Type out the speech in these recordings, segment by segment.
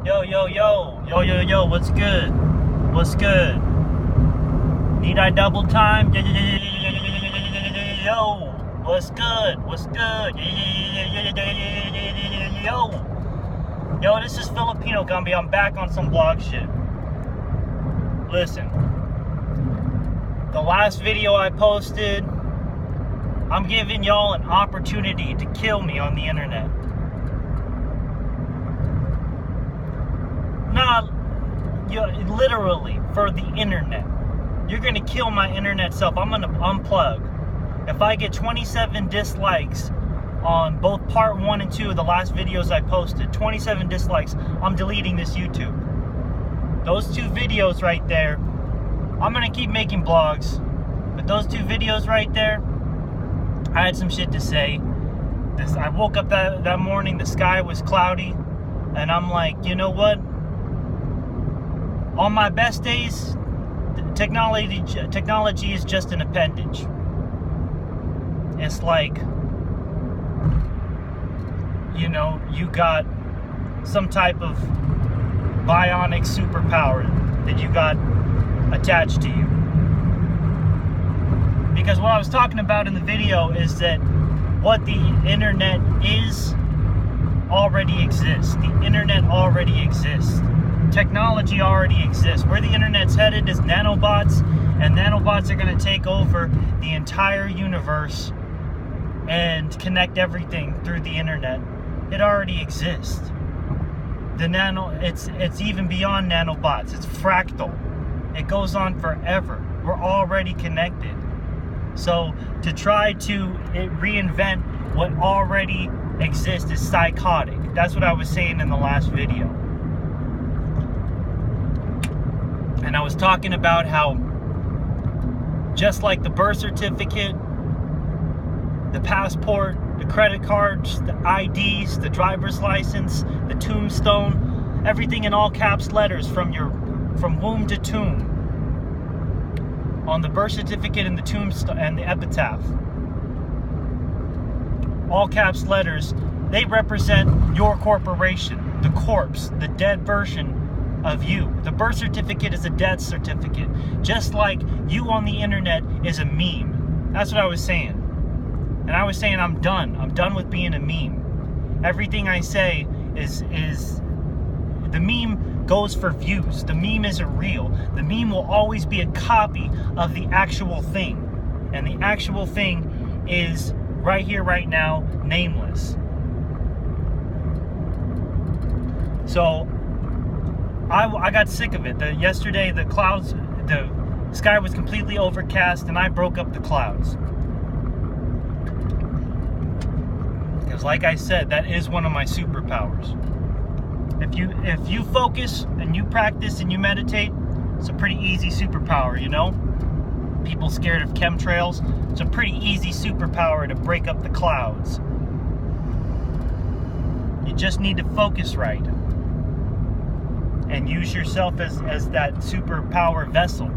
Yo, what's good? What's good? Need I double time? Yo, what's good? What's good? Yo, this is Filipino Gumby. I'm back on some blog shit. Listen, the last video I posted, I'm giving y'all an opportunity to kill me on the internet. Not literally for the internet. You're gonna kill my internet self. I'm gonna unplug. If I get 27 dislikes on both part 1 and 2 of the last videos I posted, 27 dislikes, I'm deleting this YouTube. Those 2 videos right there, I'm gonna keep making blogs, but those 2 videos right there, I had some shit to say. I woke up that morning, the sky was cloudy, and I'm like, you know what? On my best days, technology is just an appendage. It's like, you know, you got some type of bionic superpower that you got attached to you. Because what I was talking about in the video is that what the internet is already exists. The internet already exists. Technology already exists. Where the internet's headed is nanobots, and nanobots are going to take over the entire universe and connect everything through the internet. It already exists. It's even beyond nanobots. It's fractal. It goes on forever. We're already connected. So to try to reinvent what already exists is psychotic. That's what I was saying in the last video. And I was talking about how just like the birth certificate, the passport, the credit cards, the IDs, the driver's license, the tombstone, everything in all caps letters from womb to tomb. On the birth certificate and the tombstone and the epitaph, all caps letters, they represent your corporation, the corpse, the dead version of you. The birth certificate is a death certificate, just like you on the internet is a meme. That's what I was saying. And I was saying I'm done with being a meme. Everything I say is the meme goes for views. The meme isn't real. The meme will always be a copy of the actual thing. And the actual thing is right here, right now, nameless. So I got sick of it. Yesterday the sky was completely overcast and I broke up the clouds. Because like I said, that is one of my superpowers. If you focus and you practice and you meditate, it's a pretty easy superpower, you know? People scared of chemtrails, it's a pretty easy superpower to break up the clouds. You just need to focus right and use yourself as that superpower vessel.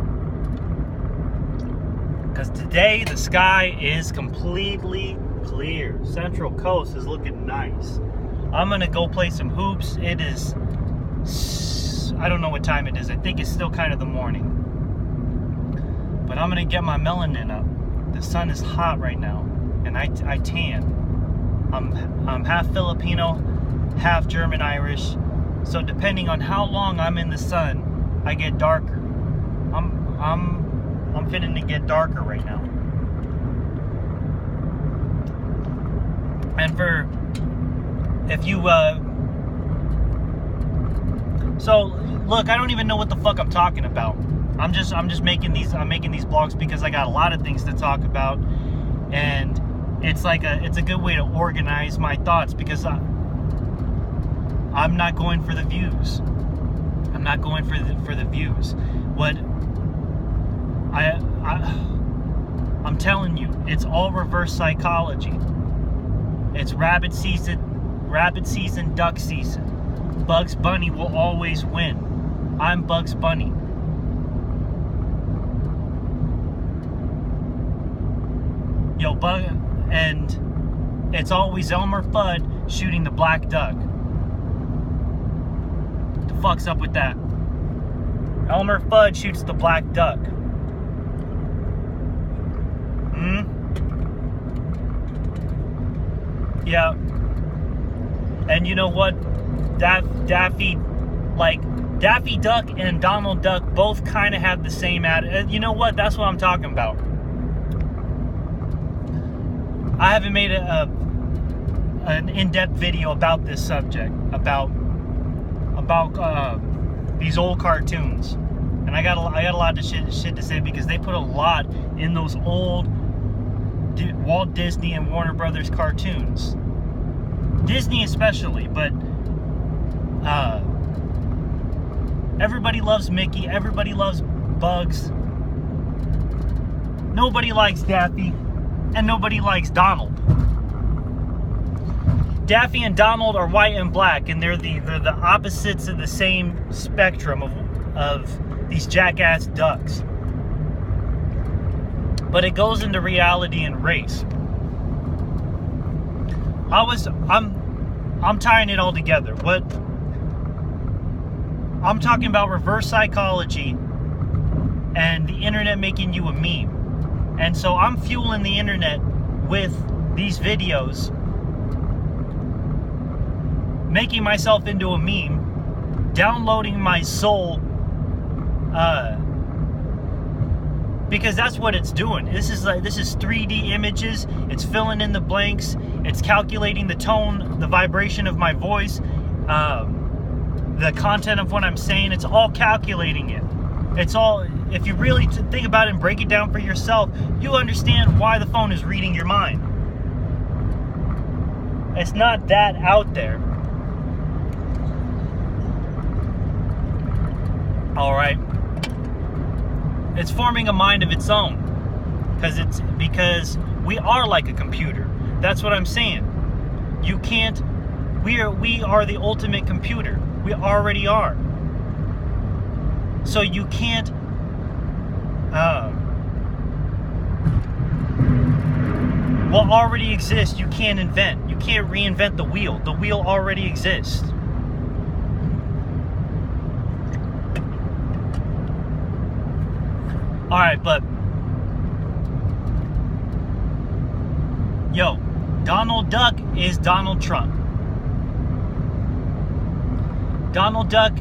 Because today the sky is completely clear. Central Coast is looking nice. I'm gonna go play some hoops. It is, I don't know what time it is. I think it's still kind of the morning. But I'm gonna get my melanin up. The sun is hot right now, and I tan. I'm half Filipino, half German Irish. So depending on how long I'm in the sun, I get darker. I'm fitting to get darker right now. And so look, I don't even know what the fuck I'm talking about. I'm just making these blogs because I got a lot of things to talk about, and it's a good way to organize my thoughts because I'm not going for the views. I'm not going for the views. What I'm telling you, it's all reverse psychology. It's rabbit season, duck season. Bugs Bunny will always win. I'm Bugs Bunny. And it's always Elmer Fudd shooting the black duck. fucks up with that. Elmer Fudd shoots the black duck. Yeah. And you know what? Daffy Duck and Donald Duck both kind of have the same attitude. You know what? That's what I'm talking about. I haven't made an in-depth video about this subject, about these old cartoons, and I got a lot of shit to say, because they put a lot in those old Walt Disney and Warner Brothers cartoons. Disney especially, but everybody loves Mickey, everybody loves Bugs. Nobody likes Daffy, and nobody likes Donald. Daffy and Donald are white and black, and they're the opposites of the same spectrum of these jackass ducks. But it goes into reality and race. I'm tying it all together. What I'm talking about, reverse psychology and the internet making you a meme. And so I'm fueling the internet with these videos, making myself into a meme, downloading my soul, because that's what it's doing. This is 3D images. It's filling in the blanks. It's calculating the tone, the vibration of my voice, the content of what I'm saying. It's all calculating it. It's all, if you really think about it and break it down for yourself, you understand why the phone is reading your mind. It's not that out there. Alright. It's forming a mind of its own. Because we are like a computer. That's what I'm saying. You can't, we are the ultimate computer. We already are. So you can't what already exists, you can't invent. You can't reinvent the wheel. The wheel already exists. Alright, but yo, Donald Duck is Donald Trump. Donald Duck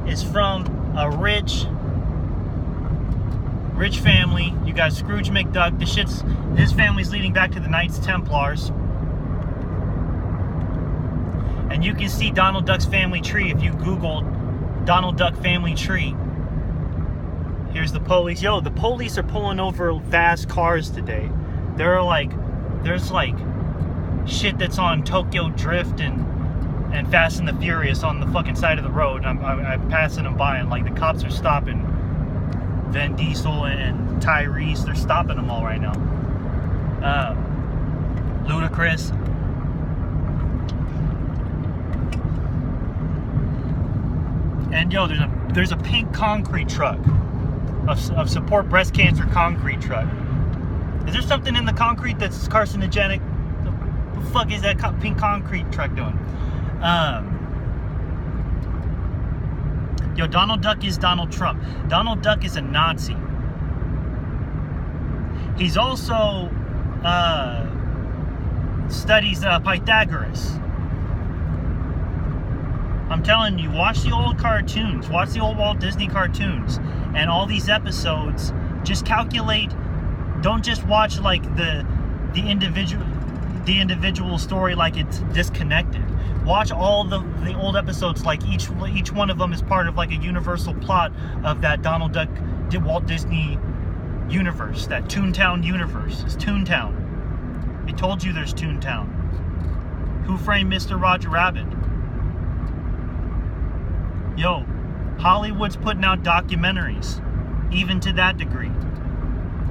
is from a rich family. You got Scrooge McDuck. His family's leading back to the Knights Templars. And you can see Donald Duck's family tree if you Google Donald Duck family tree. Here's the police. Yo, the police are pulling over fast cars today. There's like shit that's on Tokyo Drift and Fast and the Furious on the fucking side of the road. I'm passing them by, and like the cops are stopping Vin Diesel and Tyrese. They're stopping them all right now. Ludacris. And yo, there's a pink concrete truck. Of support breast cancer concrete truck. Is there something in the concrete that's carcinogenic? What the fuck is that pink concrete truck doing? Yo, Donald Duck is Donald Trump. Donald Duck is a Nazi. He's also studies Pythagoras. I'm telling you, watch the old cartoons. Watch the old Walt Disney cartoons. And all these episodes, just calculate. Don't just watch like the individual story like it's disconnected. Watch all the old episodes like each one of them is part of like a universal plot of that Donald Duck Walt Disney universe, that Toontown universe. It's Toontown. I told you there's Toontown. Who Framed Mr. Roger Rabbit? Yo, Hollywood's putting out documentaries, even to that degree,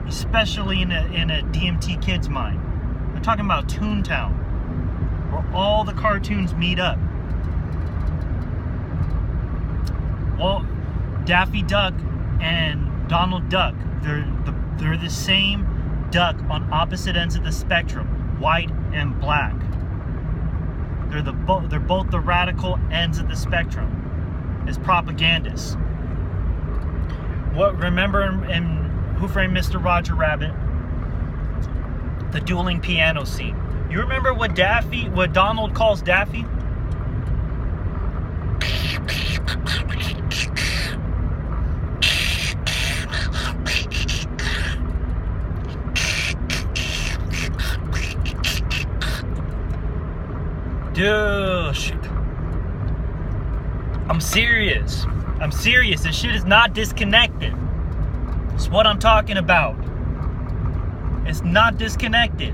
especially in a DMT kid's mind. They're talking about Toontown, where all the cartoons meet up. Well, Daffy Duck and Donald Duck, they're the same duck on opposite ends of the spectrum, white and black. They're both the radical ends of the spectrum. as propagandists. Remember in Who Framed Mr. Roger Rabbit? The dueling piano scene. You remember what Donald calls Daffy? Dude, I'm serious. This shit is not disconnected. It's what I'm talking about. It's not disconnected.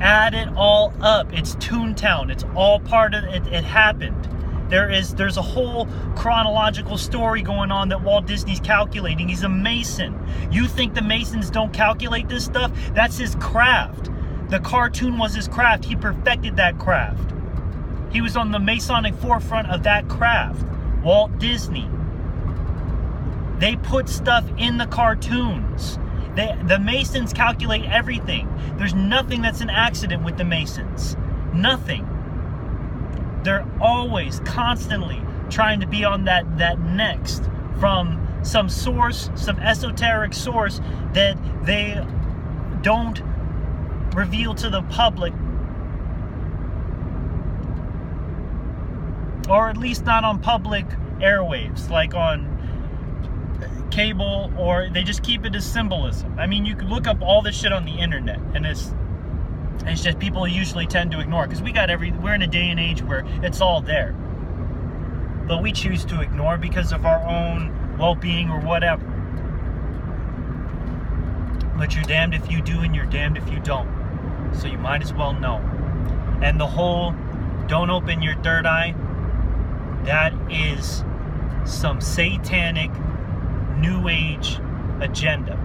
Add it all up. It's Toontown. It's all part of it. It happened. There's a whole chronological story going on that Walt Disney's calculating. He's a Mason. You think the Masons don't calculate this stuff? That's his craft. The cartoon was his craft. He perfected that craft. He was on the Masonic forefront of that craft. Walt Disney. They put stuff in the cartoons. The Masons calculate everything. There's nothing that's an accident with the Masons. Nothing. They're always, constantly trying to be on that next from some source, some esoteric source that they don't reveal to the public, or at least not on public airwaves, like on cable, or they just keep it as symbolism. I mean, you can look up all this shit on the internet, and it's just people usually tend to ignore it, because we're in a day and age where it's all there, but we choose to ignore because of our own well-being or whatever. But you're damned if you do and you're damned if you don't, so you might as well know. And the whole don't open your third eye, that is some satanic New Age agenda.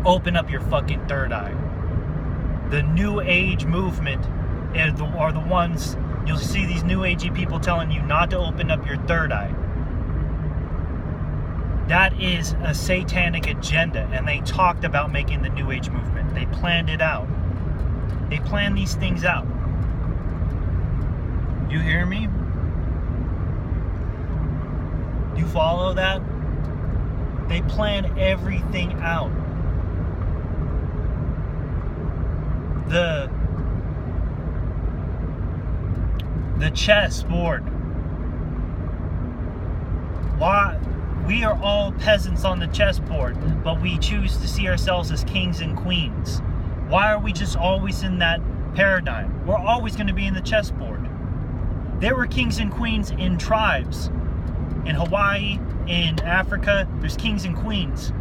Open up your fucking third eye. The New Age movement are the ones, you'll see these New Agey people telling you not to open up your third eye. That is a satanic agenda, and they talked about making the New Age movement. They planned it out. They planned these things out. You hear me? You follow that? They plan everything out. The chessboard. Why? We are all peasants on the chessboard, but we choose to see ourselves as kings and queens. Why are we just always in that paradigm? We're always going to be in the chessboard. There were kings and queens in tribes. In Hawaii, in Africa, there's kings and queens.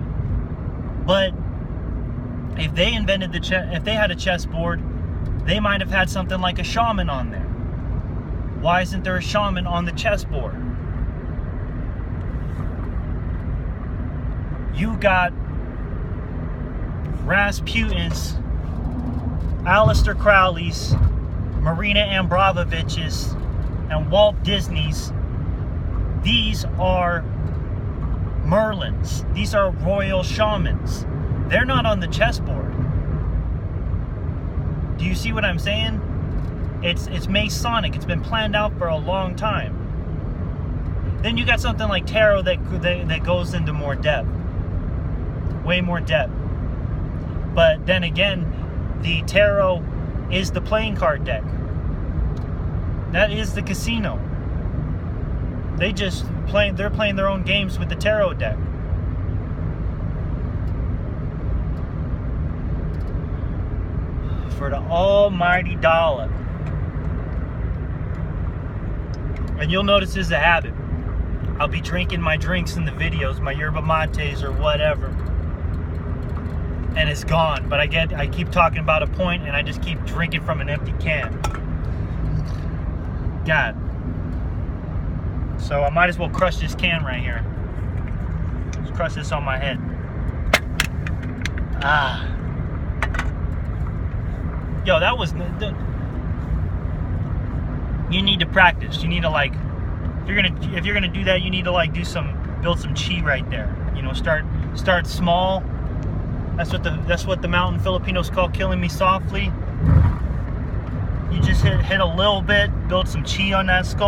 But if they invented if they had a chessboard, they might have had something like a shaman on there. Why isn't there a shaman on the chessboard? You got Rasputin's, Aleister Crowley's, Marina Abramovich's, and Walt Disney's. These are Merlins. These are royal shamans. They're not on the chessboard. Do you see what I'm saying? It's Masonic. It's been planned out for a long time. Then you got something like tarot that goes into more depth. Way more depth. But then again, the tarot is the playing card deck. That is the casino. They're playing their own games with the tarot deck. For the almighty dollar. And you'll notice this is a habit. I'll be drinking my drinks in the videos, my yerba mates or whatever, and it's gone. But I keep talking about a point, and I just keep drinking from an empty can. God. So I might as well crush this can right here. Just crush this on my head. Ah. Yo, that was... You need to practice. You need to, like... If you're gonna do that, you need to, like, build some chi right there. You know, start small. That's what the mountain Filipinos call killing me softly. You just hit a little bit, build some chi on that skull.